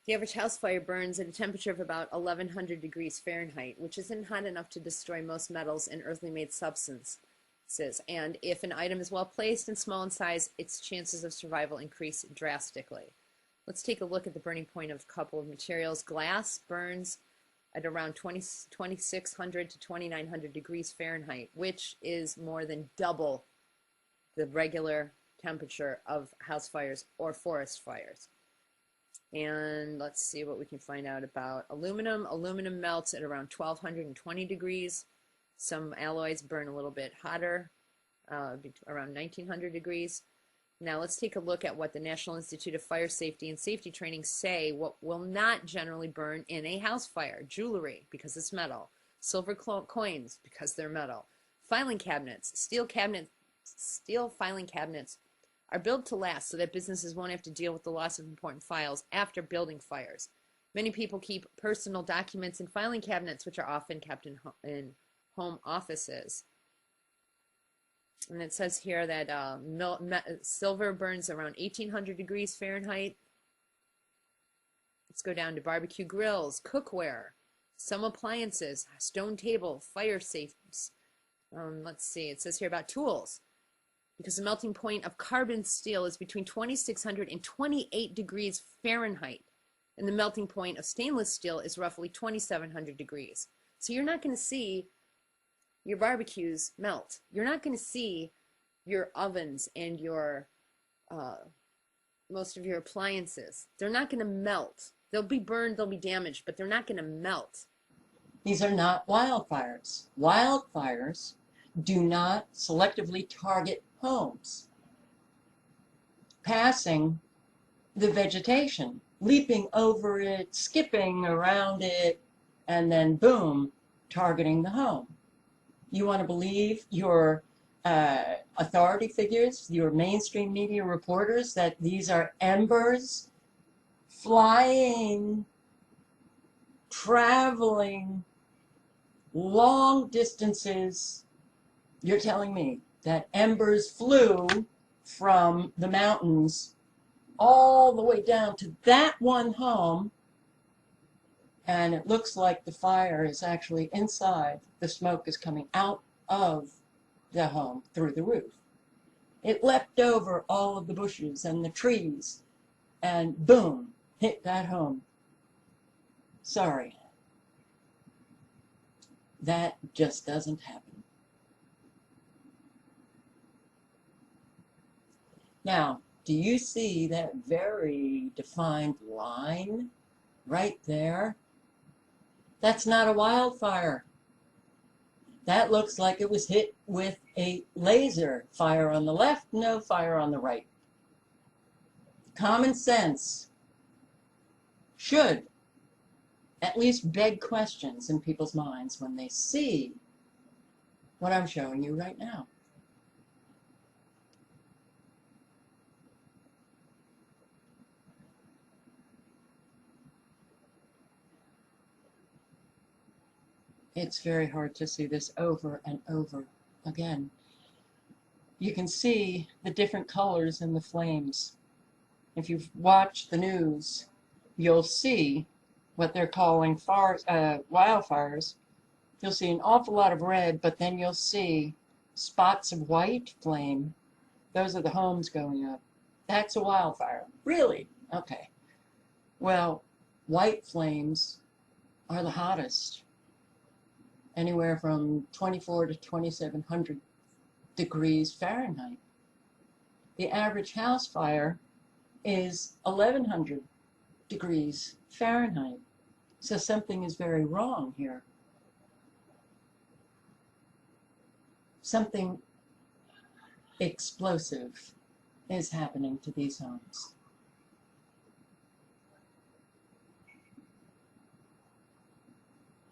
The average house fire burns at a temperature of about 1100 degrees Fahrenheit, which isn't hot enough to destroy most metals and earthly made substances. And if an item is well placed and small in size, its chances of survival increase drastically. Let's take a look at the burning point of a couple of materials. Glass burns at around 2600 to 2900 degrees Fahrenheit, which is more than double the regular temperature of house fires or forest fires. And let's see what we can find out about aluminum. Aluminum melts at around 1220 degrees. Some alloys burn a little bit hotter, around 1900 degrees. Now let's take a look at what the National Institute of Fire Safety and Safety Training say what will not generally burn in a house fire. Jewelry, because it's metal. Silver coins, because they're metal. Filing cabinets, steel filing cabinets are built to last so that businesses won't have to deal with the loss of important files after building fires. Many people keep personal documents in filing cabinets, which are often kept in home offices. And it says here that silver burns around 1800 degrees Fahrenheit. Let's go down to barbecue grills, cookware, some appliances, stone table, fire safes. Let's see, it says here about tools. Because the melting point of carbon steel is between 2600 and 28 degrees Fahrenheit. And the melting point of stainless steel is roughly 2700 degrees. So you're not going to see your barbecues melt. You're not going to see your ovens and your most of your appliances. They're not going to melt. They'll be burned, they'll be damaged, but they're not going to melt. These are not wildfires. Wildfires do not selectively target homes, passing the vegetation, leaping over it, skipping around it, and then boom, targeting the home. You want to believe your authority figures, your mainstream media reporters, that these are embers flying, traveling long distances. You're telling me that embers flew from the mountains all the way down to that one home, and it looks like the fire is actually inside. The smoke is coming out of the home through the roof. It leapt over all of the bushes and the trees and boom, hit that home. Sorry. That just doesn't happen. Now, do you see that very defined line right there? That's not a wildfire. That looks like it was hit with a laser. Fire on the left, no fire on the right. Common sense should at least beg questions in people's minds when they see what I'm showing you right now. It's very hard to see this over and over again. You can see the different colors in the flames. If you've watched the news, you'll see what they're calling wildfires. You'll see an awful lot of red, but then you'll see spots of white flame. Those are the homes going up. That's a wildfire. Really? Okay. Well, white flames are the hottest. Anywhere from 24 to 2700 degrees Fahrenheit. The average house fire is 1100 degrees Fahrenheit. So something is very wrong here. Something explosive is happening to these homes.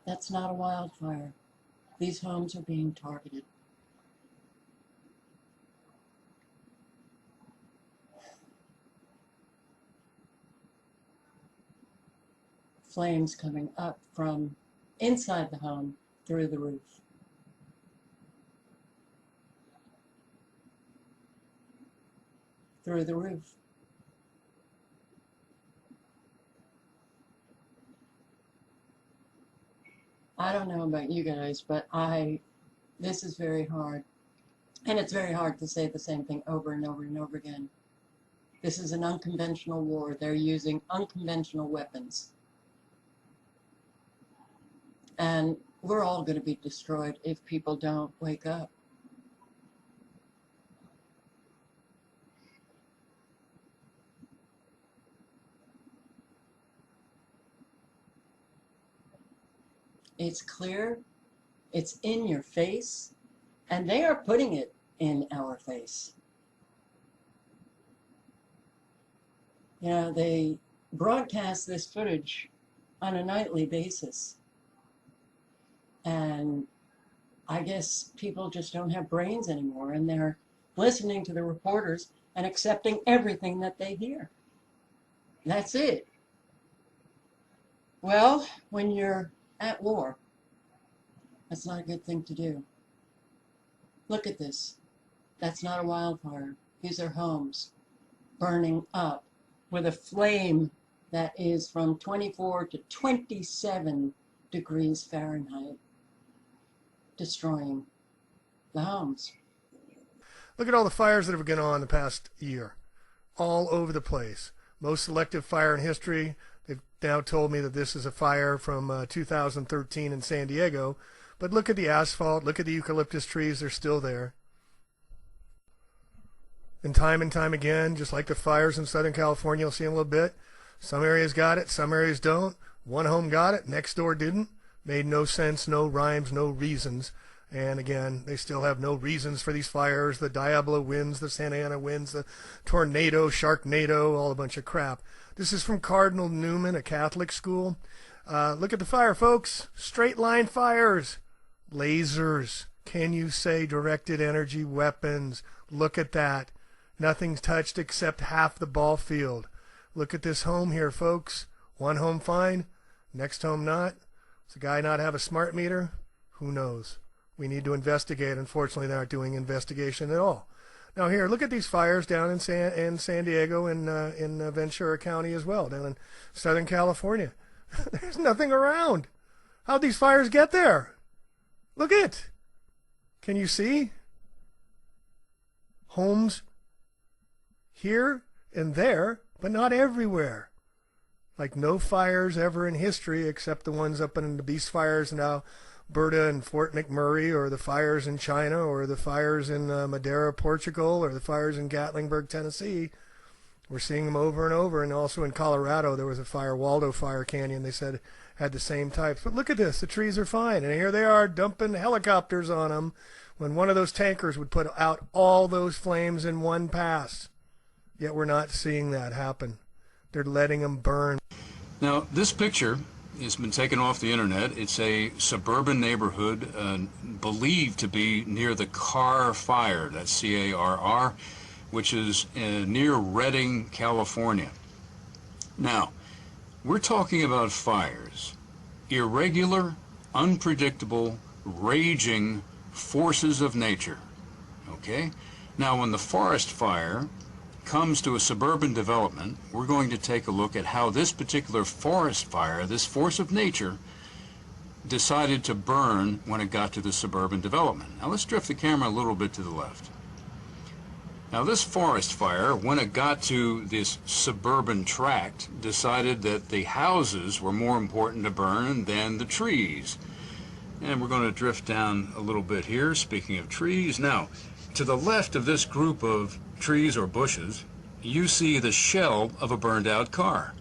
That's not a wildfire. These homes are being targeted. Flames coming up from inside the home through the roof. Through the roof. I don't know about you guys, but this is very hard. And it's very hard to say the same thing over and over and over again. This is an unconventional war. They're using unconventional weapons. And we're all going to be destroyed if people don't wake up. It's clear, it's in your face, and they are putting it in our face. You know, they broadcast this footage on a nightly basis. And I guess people just don't have brains anymore, and they're listening to the reporters and accepting everything that they hear. That's it. Well, when you're at war, that's not a good thing to do. Look at this. That's not a wildfire. These are homes burning up with a flame that is from 24 to 27 degrees Fahrenheit, destroying the homes. Look at all the fires that have gone on the past year, all over the place. Most selective fire in history. They've now told me that this is a fire from 2013 in San Diego. But look at the asphalt, look at the eucalyptus trees, they're still there. And time again, just like the fires in Southern California, you'll see in a little bit, some areas got it, some areas don't. One home got it, next door didn't. Made no sense, no rhymes, no reasons. And again, they still have no reasons for these fires. The Diablo winds, the Santa Ana winds, the tornado, Sharknado, all a bunch of crap. This is from Cardinal Newman, a Catholic school. Look at the fire, folks. Straight line fires. Lasers. Can you say directed energy weapons? Look at that. Nothing's touched except half the ball field. Look at this home here, folks. One home fine, next home not. Does the guy not have a smart meter? Who knows? We need to investigate. Unfortunately, they aren't doing investigation at all. Now here, look at these fires down in San Diego and in Ventura County as well, down in Southern California. There's nothing around. How'd these fires get there? Look at it. Can you see? Homes here and there, but not everywhere. Like no fires ever in history except the ones up in the Beast Fires in Alberta and Fort McMurray, or the fires in China, or the fires in Madeira, Portugal, or the fires in Gatlinburg, Tennessee. We're seeing them over and over. And also in Colorado, there was a fire, Wildfire Canyon, they said had the same types. But look at this, the trees are fine. And here they are dumping helicopters on them when one of those tankers would put out all those flames in one pass. Yet we're not seeing that happen. They're letting them burn. Now, this picture has been taken off the internet. It's a suburban neighborhood believed to be near the Carr Fire, that's C-A-R-R, which is near Redding, California. Now, we're talking about fires, irregular, unpredictable, raging forces of nature, okay? Now, when the forest fire comes to a suburban development, we're going to take a look at how this particular forest fire, this force of nature, decided to burn when it got to the suburban development. Now let's drift the camera a little bit to the left. Now this forest fire, when it got to this suburban tract, decided that the houses were more important to burn than the trees. And we're going to drift down a little bit here, speaking of trees. Now, to the left of this group of trees or bushes, you see the shell of a burned out car.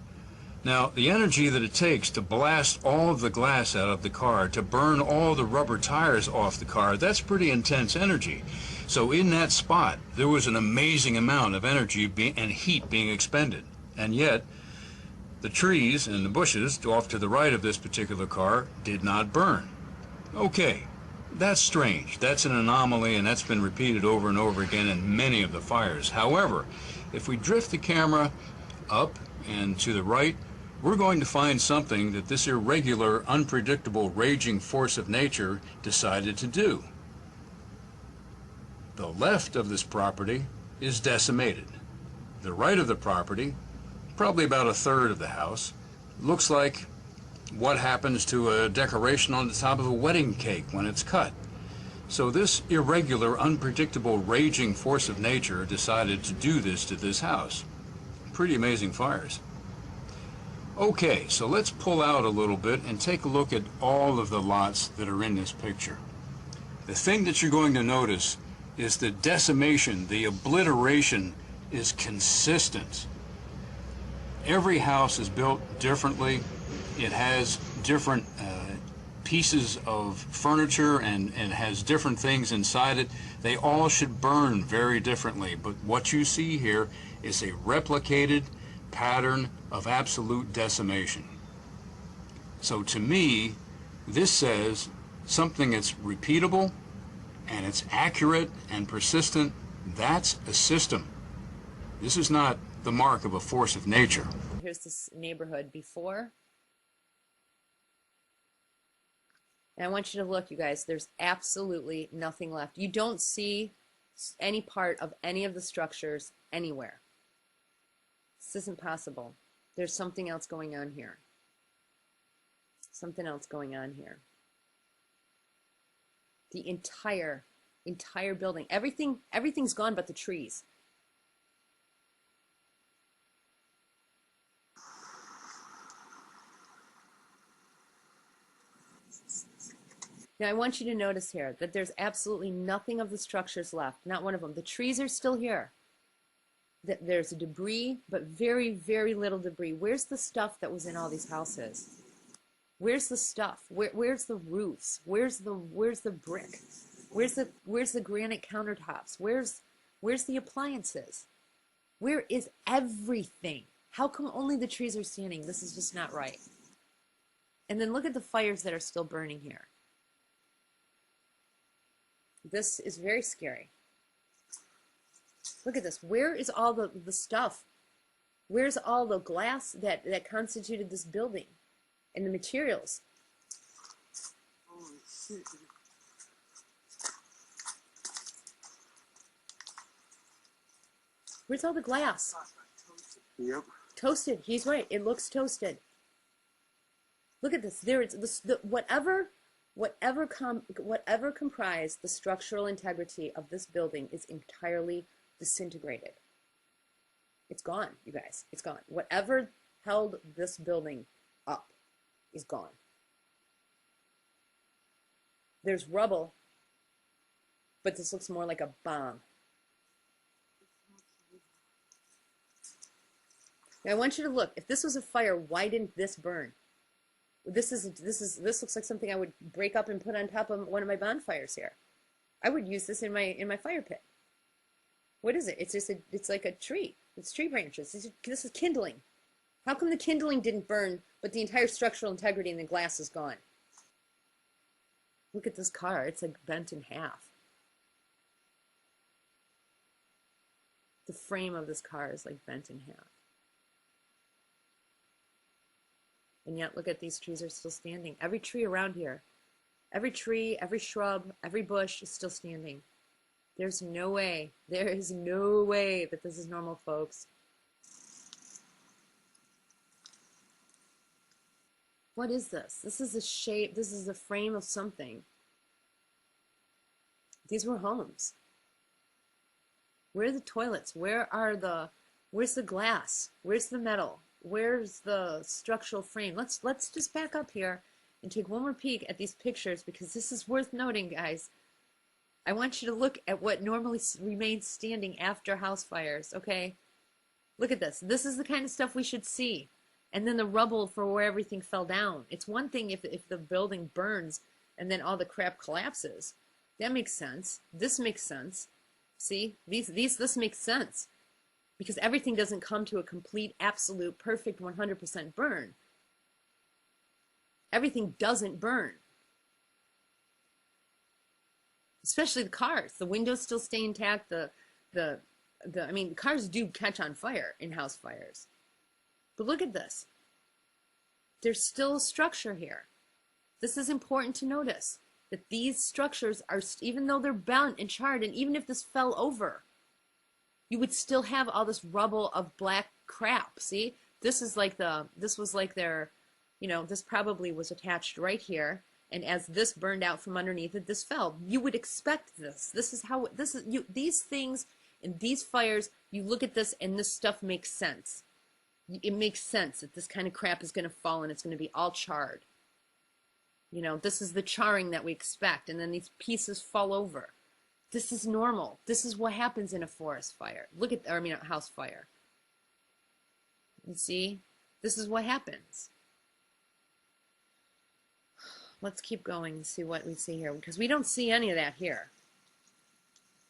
Now, the energy that it takes to blast all of the glass out of the car, to burn all the rubber tires off the car, that's pretty intense energy. So in that spot, there was an amazing amount of energy and heat being expended. And yet, the trees and the bushes off to the right of this particular car did not burn. Okay. That's strange. That's an anomaly, and that's been repeated over and over again in many of the fires. However, if we drift the camera up and to the right, we're going to find something that this irregular, unpredictable, raging force of nature decided to do. The left of this property is decimated. The right of the property, probably about a third of the house, looks like What happens to a decoration on the top of a wedding cake when it's cut? So this irregular, unpredictable, raging force of nature decided to do this to this house. Pretty amazing fires. Okay, so let's pull out a little bit and take a look at all of the lots that are in this picture. The thing that you're going to notice is the decimation, the obliteration is consistent. Every house is built differently. It has different pieces of furniture and has different things inside it. They all should burn very differently, but what you see here is a replicated pattern of absolute decimation. So to me, this says something that's repeatable and it's accurate and persistent. That's a system. This is not the mark of a force of nature. Here's this neighborhood before. And I want you to look, you guys, there's absolutely nothing left. You don't see any part of any of the structures anywhere. This isn't possible. There's something else going on here. Something else going on here. The entire building, everything's gone but the trees. Now I want you to notice here that there's absolutely nothing of the structures left, not one of them. The trees are still here. There's debris, but very, very little debris. Where's the stuff that was in all these houses? Where's the stuff? Where's the roofs? Where's the brick? Where's the granite countertops? Where's the appliances? Where is everything? How come only the trees are standing? This is just not right. And then look at the fires that are still burning here. This is very scary. Look at this. Where is all the stuff? Where's all the glass that constituted this building? And the materials? Holy shit. Where's all the glass? Yep. Toasted. He's right. It looks toasted. Look at this. There is whatever comprised the structural integrity of this building is entirely disintegrated. It's gone, you guys. It's gone. Whatever held this building up is gone. There's rubble, but this looks more like a bomb. Now I want you to look. If this was a fire, why didn't this burn? This looks like something I would break up and put on top of one of my bonfires here. I would use this in my fire pit. What is it? It's like a tree. It's tree branches. This is kindling. How come the kindling didn't burn, but the entire structural integrity in the glass is gone? Look at this car. It's like bent in half. The frame of this car is like bent in half. And yet, look at these trees are still standing. Every tree around here, every tree, every shrub, every bush is still standing. There's no way, there is no way that this is normal, folks. What is this? This is a shape, this is the frame of something. These were homes. Where are the toilets? Where's the glass? Where's the metal? Where's the structural frame? Let's just back up here and take one more peek at these pictures, because this is worth noting, guys. I want you to look at what normally remains standing after house fires, okay? Look at this. This is the kind of stuff we should see. And then the rubble for where everything fell down. It's one thing if the building burns and then all the crap collapses. That makes sense. This makes sense. See? This makes sense. Because everything doesn't come to a complete, absolute, perfect 100% burn. Everything doesn't burn. Especially the cars. The windows still stay intact. I mean, cars do catch on fire in house fires. But look at this. There's still a structure here. This is important to notice. That these structures are, even though they're bent and charred, and even if this fell over, you would still have all this rubble of black crap. See, this was like their You know, this probably was attached right here. And as this burned out from underneath it, this fell. You would expect this. This is how, these things and these fires, you look at this and this stuff makes sense. It makes sense that this kind of crap is going to fall and it's going to be all charred. You know, this is the charring that we expect. And then these pieces fall over. This is normal. This is what happens in a forest fire. Look at, I mean, a house fire. You see, this is what happens. Let's keep going and see what we see here, because we don't see any of that here.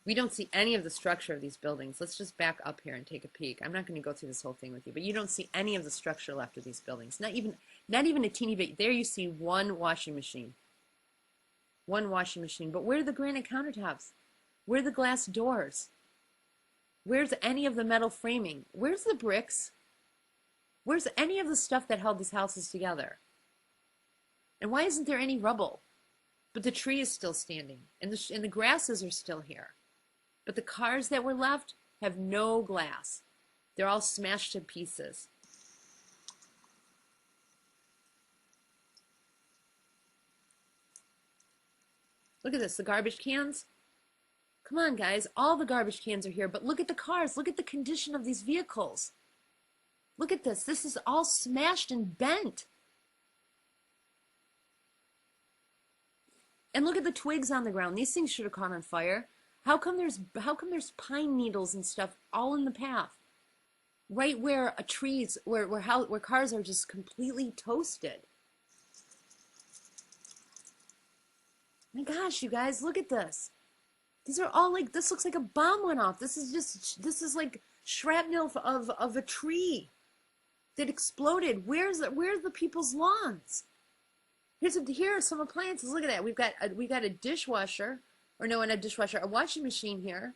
We don't see any of the structure of these buildings. Let's just back up here and take a peek. I'm not going to go through this whole thing with you, but you don't see any of the structure left of these buildings. Not even a teeny bit. There you see one washing machine. One washing machine. But where are the granite countertops? Where are the glass doors? Where's any of the metal framing? Where's the bricks? Where's any of the stuff that held these houses together? And why isn't there any rubble? But the tree is still standing, and the grasses are still here. But the cars that were left have no glass. They're all smashed to pieces. Look at this, the garbage cans. Come on, guys, all the garbage cans are here, but look at the cars. Look at the condition of these vehicles. Look at this. This is all smashed and bent. And look at the twigs on the ground. These things should have caught on fire. How come there's pine needles and stuff all in the path? Right where where cars are just completely toasted. My gosh, you guys, look at this. These are all like, this looks like a bomb went off. This is like shrapnel of a tree that exploded. Where's the people's lawns? Here are some appliances. Look at that. We've got a dishwasher, or no, not a dishwasher, a washing machine here.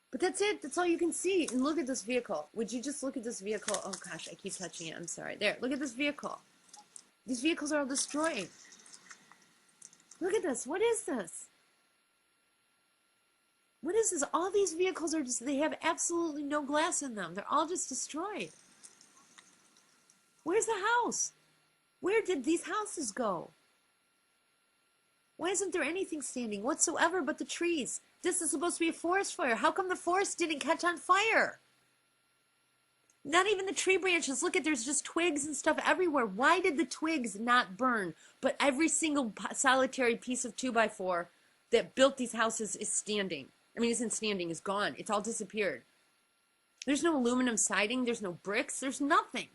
But that's it. That's all you can see. And look at this vehicle. Would you just look at this vehicle? Oh gosh, I keep touching it. I'm sorry. There. Look at this vehicle. These vehicles are all destroyed. Look at this. What is this? What is this? All these vehicles are just, they have absolutely no glass in them. They're all just destroyed. Where's the house? Where did these houses go? Why isn't there anything standing whatsoever but the trees? This is supposed to be a forest fire. How come the forest didn't catch on fire? Not even the tree branches. Look at, there's just twigs and stuff everywhere. Why did the twigs not burn? But every single solitary piece of 2x4 that built these houses is standing. I mean, isn't standing, is gone. It's all disappeared. There's no aluminum siding. There's no bricks. There's nothing.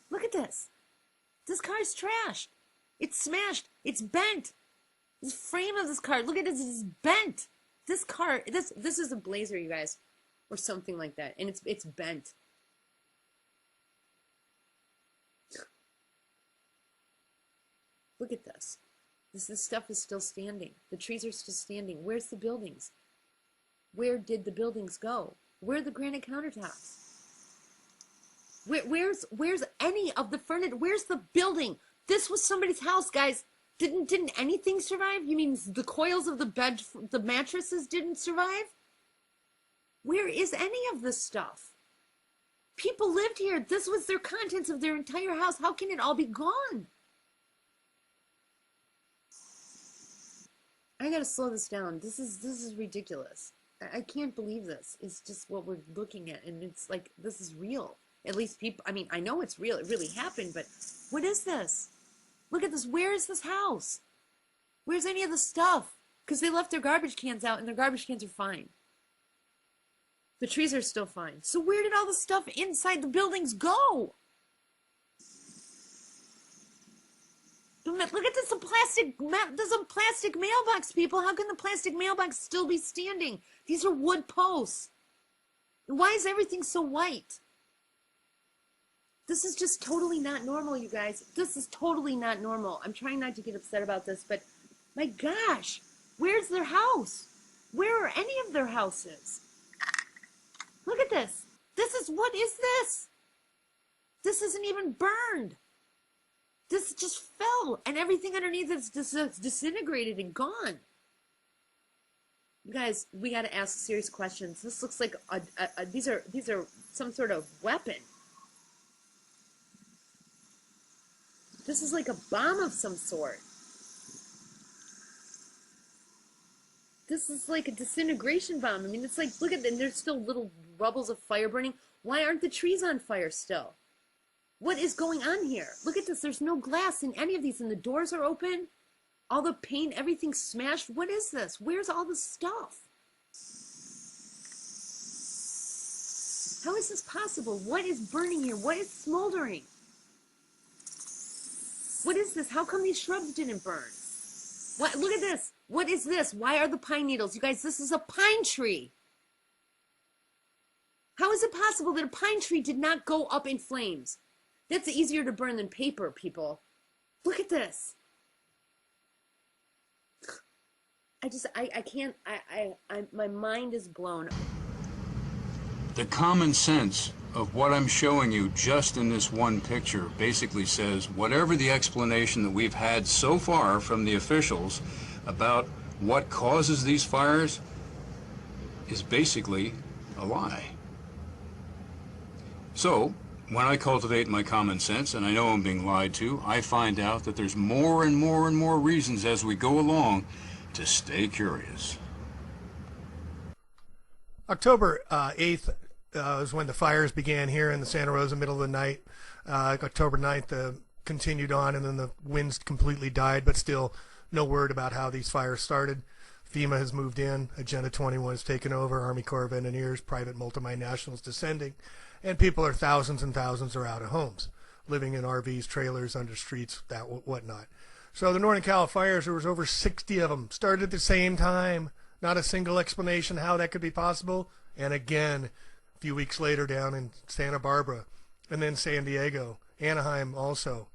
Look at this. This car is trashed. It's smashed. It's bent. This frame of this car, look at this, it's bent. This car, this is a Blazer, you guys, or something like that, and it's bent. Look at this. This stuff is still standing. The trees are still standing. Where's the buildings? Where did the buildings go? Where are the granite countertops? Where's any of the furniture? Where's the building? This was somebody's house, guys. Didn't anything survive? You mean the coils of the bed, the mattresses didn't survive? Where is any of this stuff? People lived here. This was their contents of their entire house. How can it all be gone? I gotta slow this down. This is ridiculous. I can't believe this. It's just what we're looking at, and it's like, this is real. At least people, I mean, I know it's real. It really happened, but what is this? Look at this. Where is this house? Where's any of the stuff? Because they left their garbage cans out, and their garbage cans are fine. The trees are still fine. So where did all the stuff inside the buildings go? Look at this, there's a plastic mailbox, people. How can the plastic mailbox still be standing? These are wood posts. Why is everything so white? This is just totally not normal, you guys. This is totally not normal. I'm trying not to get upset about this, but my gosh, where's their house? Where are any of their houses? Look at this. What is this? This isn't even burned. This just fell, and everything underneath is disintegrated and gone. You guys, we got to ask serious questions. This looks like these are some sort of weapon. This is like a bomb of some sort. This is like a disintegration bomb. I mean, it's like, look at them. There's still little rubbles of fire burning. Why aren't the trees on fire still? What is going on here? Look at this. There's no glass in any of these, and the doors are open. All the paint, everything's smashed. What is this? Where's all the stuff? How is this possible? What is burning here? What is smoldering? What is this? How come these shrubs didn't burn? What? Look at this. What is this? Why are the pine needles? You guys, this is a pine tree. How is it possible that a pine tree did not go up in flames? That's easier to burn than paper, people. Look at this. I can't, my mind is blown. The common sense of what I'm showing you just in this one picture basically says whatever the explanation that we've had so far from the officials about what causes these fires is basically a lie. So, when I cultivate my common sense, and I know I'm being lied to, I find out that there's more and more and more reasons as we go along to stay curious. October 8th was when the fires began here in the Santa Rosa, middle of the night. October 9th continued on, and then the winds completely died, but still no word about how these fires started. FEMA has moved in, Agenda 21 has taken over, Army Corps of Engineers, private multinationals descending, and people are thousands and thousands are out of homes, living in RVs, trailers, under streets, that whatnot. So the Northern Cal fires, there was over 60 of them, started at the same time. Not a single explanation how that could be possible. And again, a few weeks later down in Santa Barbara, and then San Diego, Anaheim also.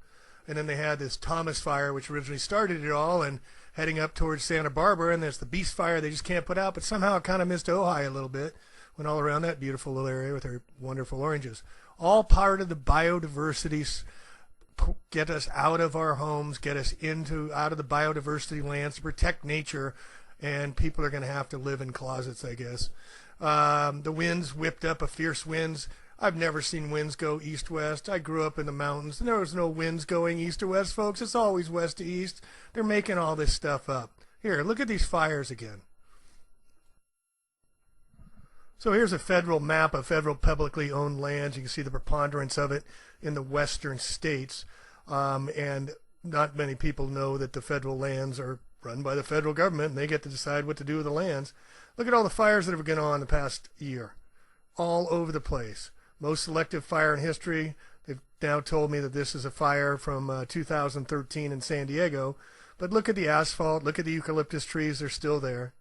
And then they had this Thomas fire, which originally started it all, and heading up towards Santa Barbara, and there's the Beast fire they just can't put out, but somehow it kind of missed Ojai a little bit, went all around that beautiful little area with their wonderful oranges. All part of the biodiversity, get us out of our homes, get us out of the biodiversity lands to protect nature, and people are going to have to live in closets, I guess. The winds whipped up, fierce winds. I've never seen winds go east-west. I grew up in the mountains, and there was no winds going east or west, folks. It's always west to east. They're making all this stuff up. Here, look at these fires again. So here's a federal map of federal publicly owned lands. You can see the preponderance of it in the western states. And not many people know that the federal lands are run by the federal government, and they get to decide what to do with the lands. Look at all the fires that have gone on the past year, all over the place. Most selective fire in history. They've now told me that this is a fire from 2013 in San Diego. But look at the asphalt, look at the eucalyptus trees, they're still there.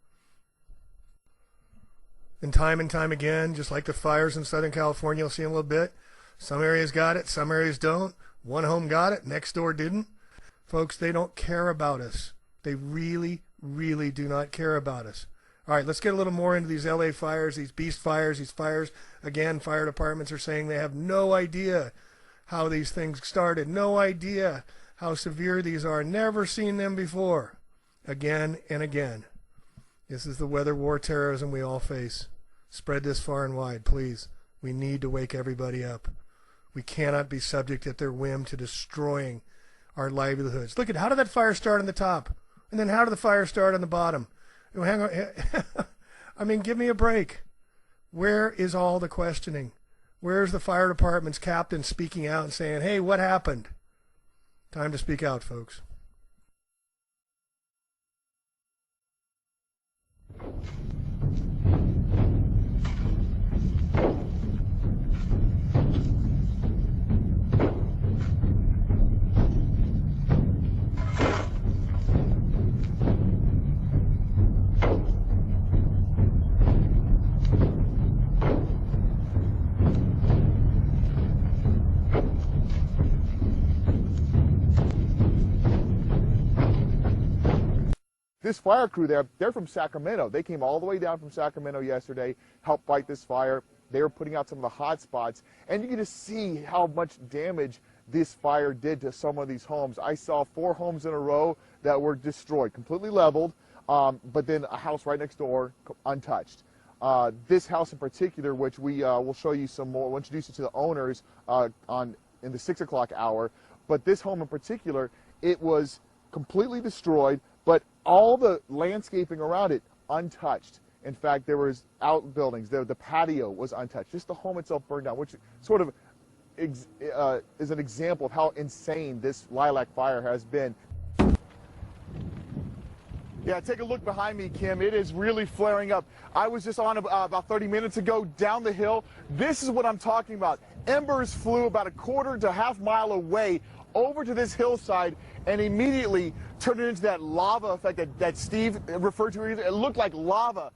And time again, just like the fires in Southern California, you'll see in a little bit, some areas got it, some areas don't. One home got it, next door didn't. Folks, they don't care about us. They really, really do not care about us. All right, let's get a little more into these LA fires, these beast fires, these fires. Again, fire departments are saying they have no idea how these things started, no idea how severe these are, never seen them before. Again and again. This is the weather war terrorism we all face. Spread this far and wide, please. We need to wake everybody up. We cannot be subject at their whim to destroying our livelihoods. Look at, how did that fire start on the top? And then how did the fire start on the bottom? Hang on. I mean, give me a break. Where is all the questioning? Where's the fire department's captain speaking out and saying, hey, what happened? Time to speak out, folks. This fire crew there, they're from Sacramento. They came all the way down from Sacramento yesterday, helped fight this fire. They were putting out some of the hot spots, and you can just see how much damage this fire did to some of these homes. I saw 4 homes in a row that were destroyed, completely leveled. but then a house right next door, untouched. This house in particular, which we will show you some more, we'll introduce you to the owners in the 6 o'clock hour, but this home in particular, it was completely destroyed, but all the landscaping around it untouched. In fact, there was outbuildings, the patio was untouched. Just the home itself burned down, which sort of is an example of how insane this lilac fire has been. Yeah, take a look behind me, Kim. It is really flaring up. I was just on about 30 minutes ago down the hill. This is what I'm talking about. Embers flew about a quarter to half mile away over to this hillside and immediately turned it into that lava effect that Steve referred to. It looked like lava.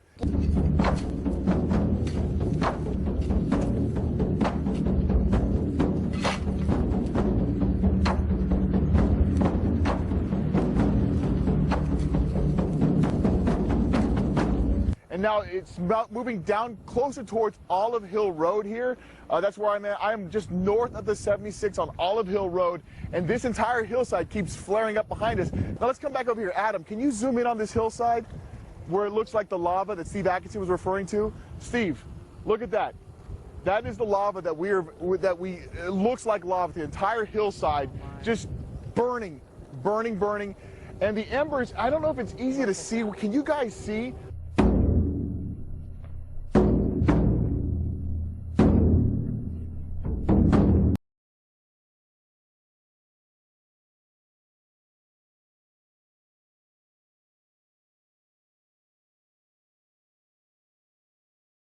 And now it's moving down closer towards Olive Hill Road here. That's where I'm at. I'm just north of the 76 on Olive Hill Road, and this entire hillside keeps flaring up behind us. Now let's come back over here. Adam, can you zoom in on this hillside where it looks like the lava that Steve Atkinson was referring to? Steve, look at that. That is the lava that it looks like lava. The entire hillside just burning, burning, burning. And the embers, I don't know if it's easy to see. Can you guys see